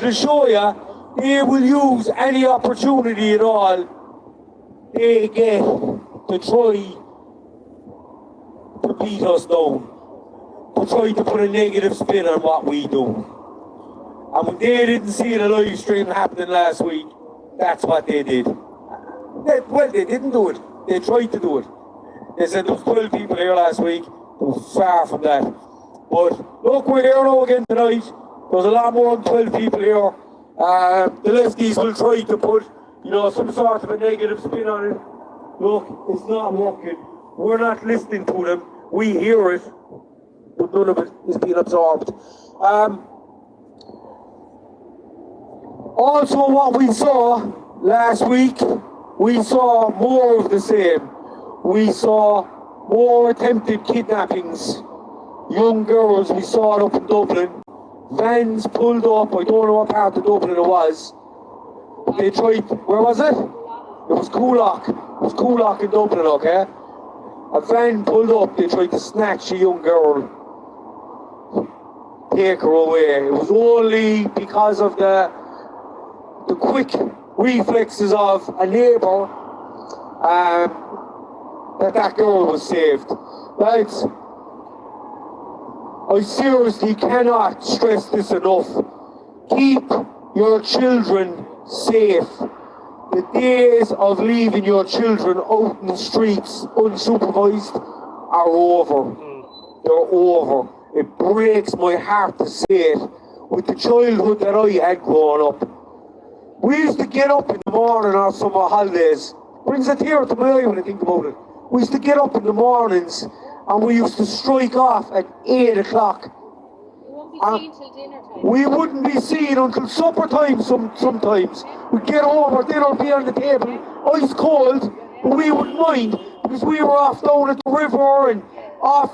To show you, they will use any opportunity at all they get to try to beat us down, to try to put a negative spin on what we do. And when they didn't see the live stream happening last week, that's what they did. They didn't do it. They tried to do it. They said there was 12 people here last week. It was far from that. But look, we're here now again tonight. There's a lot more than 12 people here. The lefties will try to put, some sort of a negative spin on it. Look, it's not working. We're not listening to them. We hear it, but none of it is being absorbed. Also, what we saw last week, we saw more of the same. We saw more attempted kidnappings. Young girls, we saw it up in Dublin. Vans pulled up, I don't know what part of Dublin it was. They tried, where was it? It was Coolock. It was Coolock in Dublin, okay? A van pulled up, they tried to snatch a young girl. Take her away. It was only because of the quick reflexes of a neighbour that girl was saved. Lads, I seriously cannot stress this enough. Keep your children safe. The days of leaving your children out in the streets unsupervised are over. They're over. It breaks my heart to say it. With the childhood that I had growing up, we used to get up in the morning on summer holidays. Brings a tear to my eye when I think about it. We used to get up in the mornings and we used to strike off at 8 o'clock. We won't be seen till dinner time. We wouldn't be seen until supper time sometimes. We'd get over, dinner would be on the table, ice cold, but we wouldn't mind because we were off down at the river and off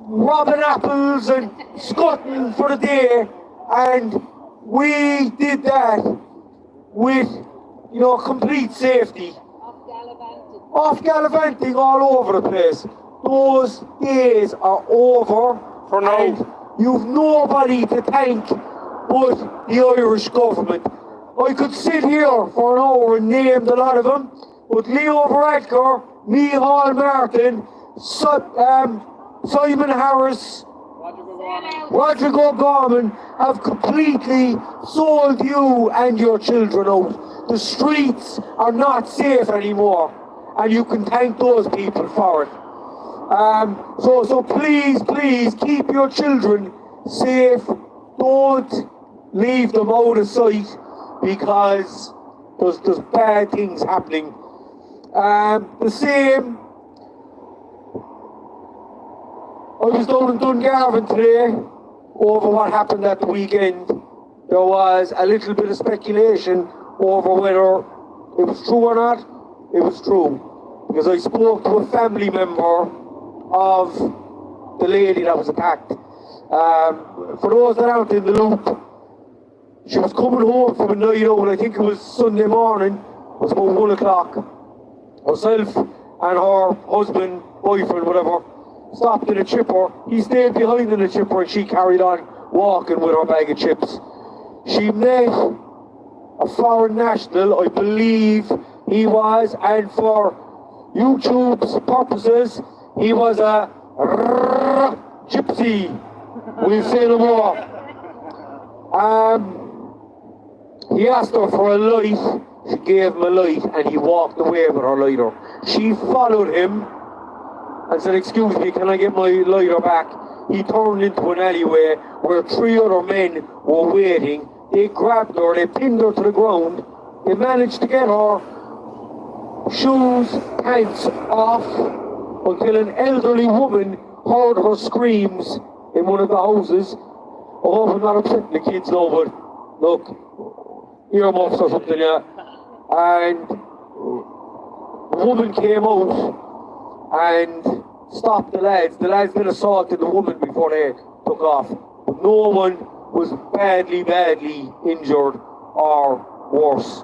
robbing apples and scutting for the day, and we did that with, complete safety. Off gallivanting all over the place. Those days are over. For now. And you've nobody to thank but the Irish government. I could sit here for an hour and name a lot of them, but Leo Varadkar, Micheál Martin, Simon Harris, Roderick O'Gorman have completely sold you and your children out. The streets are not safe anymore, and you can thank those people for it. So please keep your children safe. Don't leave them out of sight because there's bad things happening. The same. I was down in Dungarvan today over what happened at the weekend. There was a little bit of speculation over whether it was true or not. It was true, because I spoke to a family member of the lady that was attacked. For those that aren't in the loop, she was coming home from a night out, I think it was Sunday morning, it was about 1 o'clock. Herself and her husband, boyfriend, whatever, stopped in a chipper. He stayed behind in a chipper and she carried on walking with her bag of chips. She met a foreign national, I believe he was, and for YouTube's purposes, he was a gypsy. We'll say no more. He asked her for a light. She gave him a light and he walked away with her lighter. She followed him and said, "Excuse me, can I get my lighter back?" He turned into an alleyway where 3 other men were waiting. They grabbed her, they pinned her to the ground. They managed to get her shoes, pants off until an elderly woman heard her screams in one of the houses. I hope I'm not upsetting the kids now, but look, earmuffs or something, yeah. And the woman came out and stopped the lads. The lads then assaulted the woman before they took off. But no one was badly injured or worse,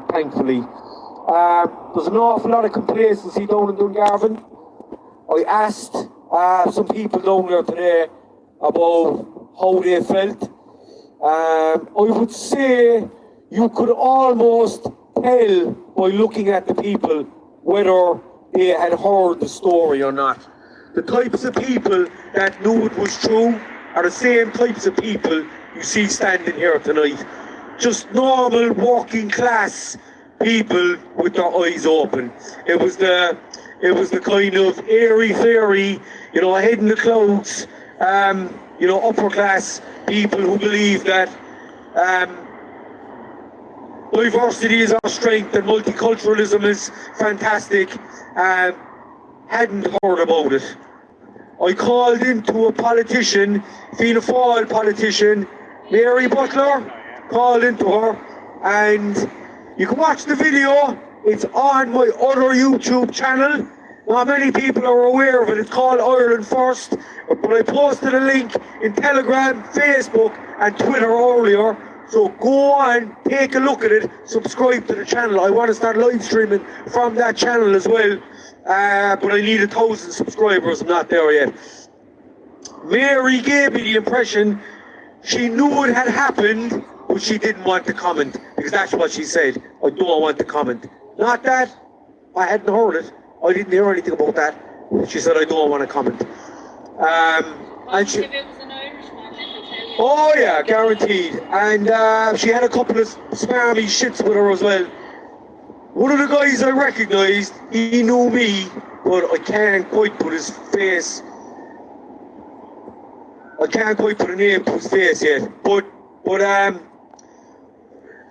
thankfully. There's an awful lot of complacency down in Dungarvan. I asked some people down there today about how they felt. I would say you could almost tell by looking at the people whether they had heard the story or not. The types of people that knew it was true are the same types of people you see standing here tonight. Just normal working class people with their eyes open. It was the kind of airy fairy, head in the clouds, upper class people who believe that diversity is our strength and multiculturalism is fantastic. Hadn't heard about it. I called into a politician, Fianna Fáil politician, Mary Butler, called into her, and you can watch the video. It's on my other YouTube channel. Not many people are aware of it. It's called Ireland First, but I posted a link in Telegram, Facebook and Twitter earlier. So go on, take a look at it, subscribe to the channel. I want to start live streaming from that channel as well. But I need 1,000 subscribers, I'm not there yet. Mary gave me the impression she knew it had happened, but she didn't want to comment, because that's what she said. I don't want to comment. Not that I hadn't heard it. I didn't hear anything about that. She said, I don't want to comment. And she, if it was an Irishman, let me tell you. oh yeah, guaranteed. And she had a couple of smarmy shits with her as well. One of the guys I recognised, he knew me, but I can't quite put his face. I can't quite put a name to his face yet. But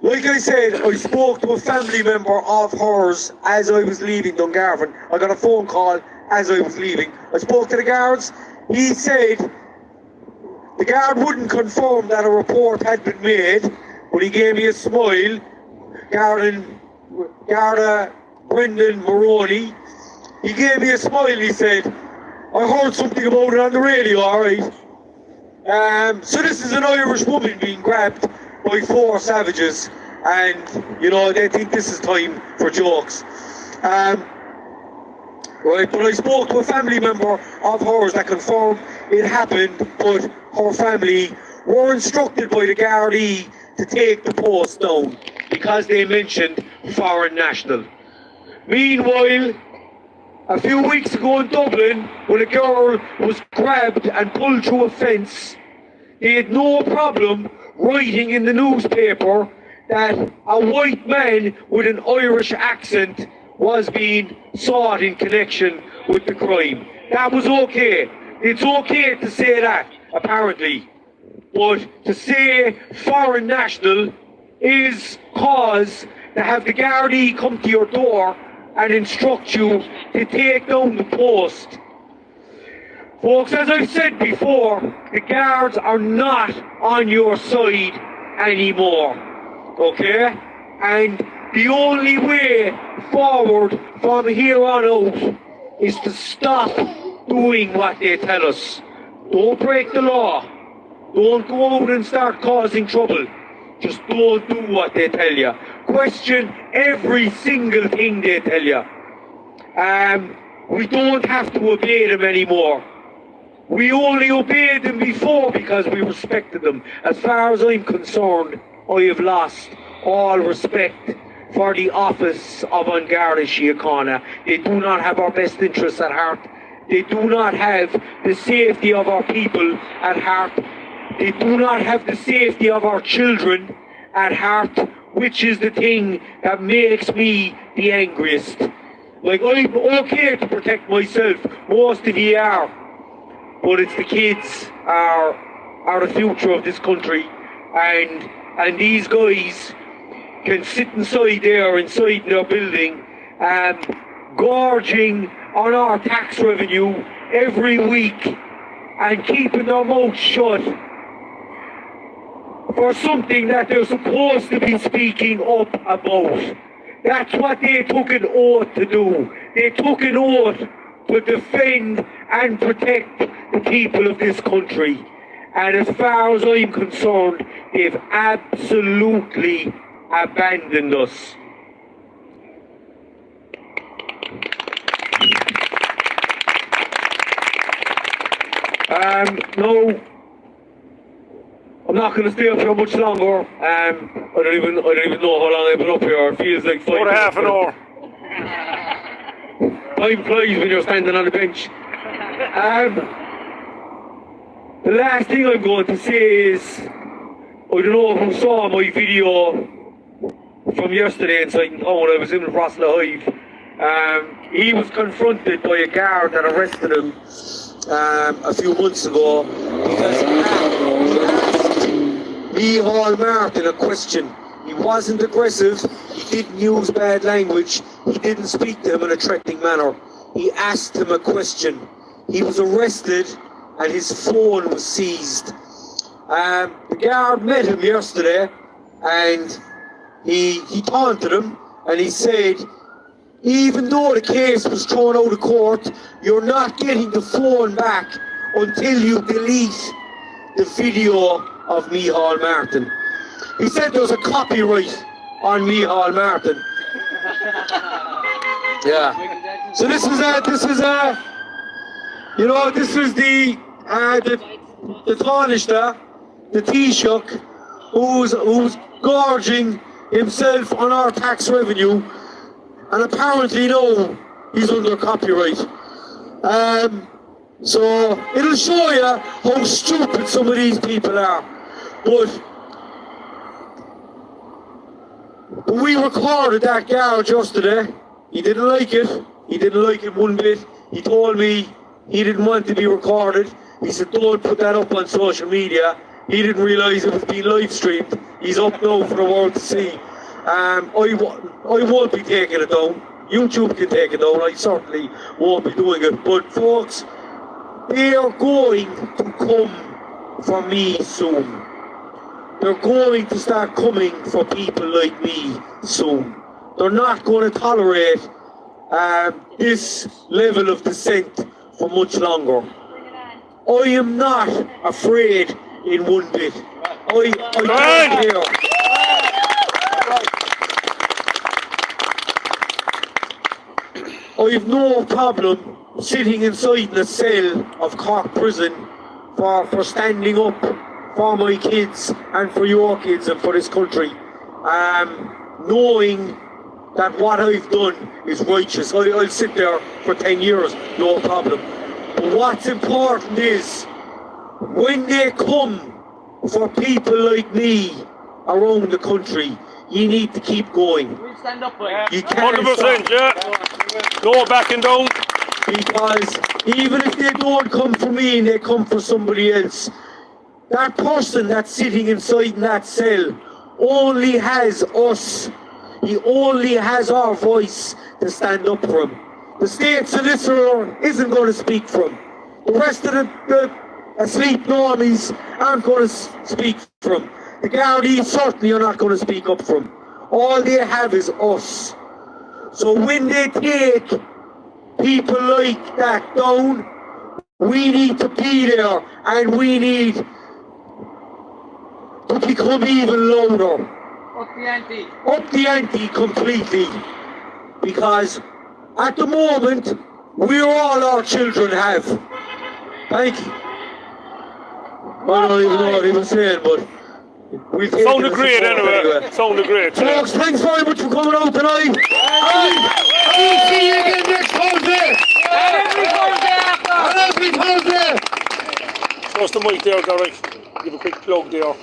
like I said, I spoke to a family member of hers as I was leaving Dungarvan. I got a phone call as I was leaving. I spoke to the guards. He said the guard wouldn't confirm that a report had been made, but he gave me a smile. Garda Brendan Maroney. He gave me a smile. He said, I heard something about it on the radio, alright. So this is an Irish woman being grabbed by 4 savages, and they think this is time for jokes. Right, but I spoke to a family member of hers that confirmed it happened, but her family were instructed by the Gardaí to take the post down because they mentioned foreign national. Meanwhile, a few weeks ago in Dublin, when a girl was grabbed and pulled through a fence, they had no problem writing in the newspaper that a white man with an Irish accent was being sought in connection with the crime. That was okay. It's okay to say that, apparently. But to say foreign national is cause to have the Gardaí come to your door and instruct you to take down the post. Folks, as I've said before, the guards are not on your side anymore, okay? And the only way forward from here on out is to stop doing what they tell us. Don't break the law. Don't go out and start causing trouble. Just don't do what they tell you. Question every single thing they tell you. We don't have to obey them anymore. We only obeyed them before because we respected them. As far as I'm concerned, I have lost all respect for the office of An Garda Síochána. They do not have our best interests at heart. They do not have the safety of our people at heart. They do not have the safety of our children at heart, which is the thing that makes me the angriest. Like, I'm okay to protect myself, most of you are, but it's the kids are the future of this country, and these guys can sit inside their building, gorging on our tax revenue every week and keeping their mouth shut for something that they're supposed to be speaking up about. That's what they took an oath to do. They took an oath to defend and protect the people of this country. And as far as I'm concerned, they've absolutely abandoned us. No, I'm not going to stay up here much longer. I don't even know how long I've been up here. It feels like 5 About minutes. half an hour. Time flies when you're standing on the bench. The last thing I'm going to say is, I don't know who saw my video from yesterday inside in town. I was in Blighe. He was confronted by a guard that arrested him a few months ago because he asked Micheál Martin a question. He wasn't aggressive, he didn't use bad language, he didn't speak to him in a threatening manner. He asked him a question. He was arrested and his phone was seized. The guard met him yesterday and he taunted him and he said, even though the case was thrown out of court, you're not getting the phone back until you delete the video of Micheál Martin. He said there was a copyright on Micheál Martin. Yeah. So this is the Taoiseach, the Taoiseach, who's gorging himself on our tax revenue, and apparently now he's under copyright. So it'll show you how stupid some of these people are. But we recorded that guard yesterday. He didn't like it. He didn't like it one bit. He told me he didn't want to be recorded. He said, don't put that up on social media. He didn't realise it was being live streamed. He's up now for the world to see. I won't be taking it down. YouTube can take it down. I certainly won't be doing it. But folks, they are going to come for me soon. They're going to start coming for people like me soon. They're not going to tolerate this level of dissent for much longer. I am not afraid in one bit. I don't care. I have no problem sitting inside in a cell of Cork prison for standing up for my kids and for your kids and for this country, knowing that what I've done is righteous. I'll sit there for 10 years, no problem. But what's important is, when they come for people like me around the country, you need to keep going. We'll stand up for you. You can't 100%, stop. yeah. No backing down. Because even if they don't come for me and they come for somebody else, that person that's sitting inside in that cell only has us. He only has our voice to stand up for him. The state solicitor isn't going to speak for him. The rest of the asleep normies aren't going to speak for him. The Gardaí certainly are not going to speak up for him. All they have is us. So when they take people like that down, we need to be there and we need to become even louder. Up the ante. Up the ante completely. Because at the moment, we're all our children have. Thank you. I don't even know what he was saying, but we'll take Sounded it great anyway. Sounded great. Folks, thanks very much for coming out tonight. We'll see you again next Thursday. Every Thursday after. Every Thursday. Trust the mic there, Derek. Give a quick plug there.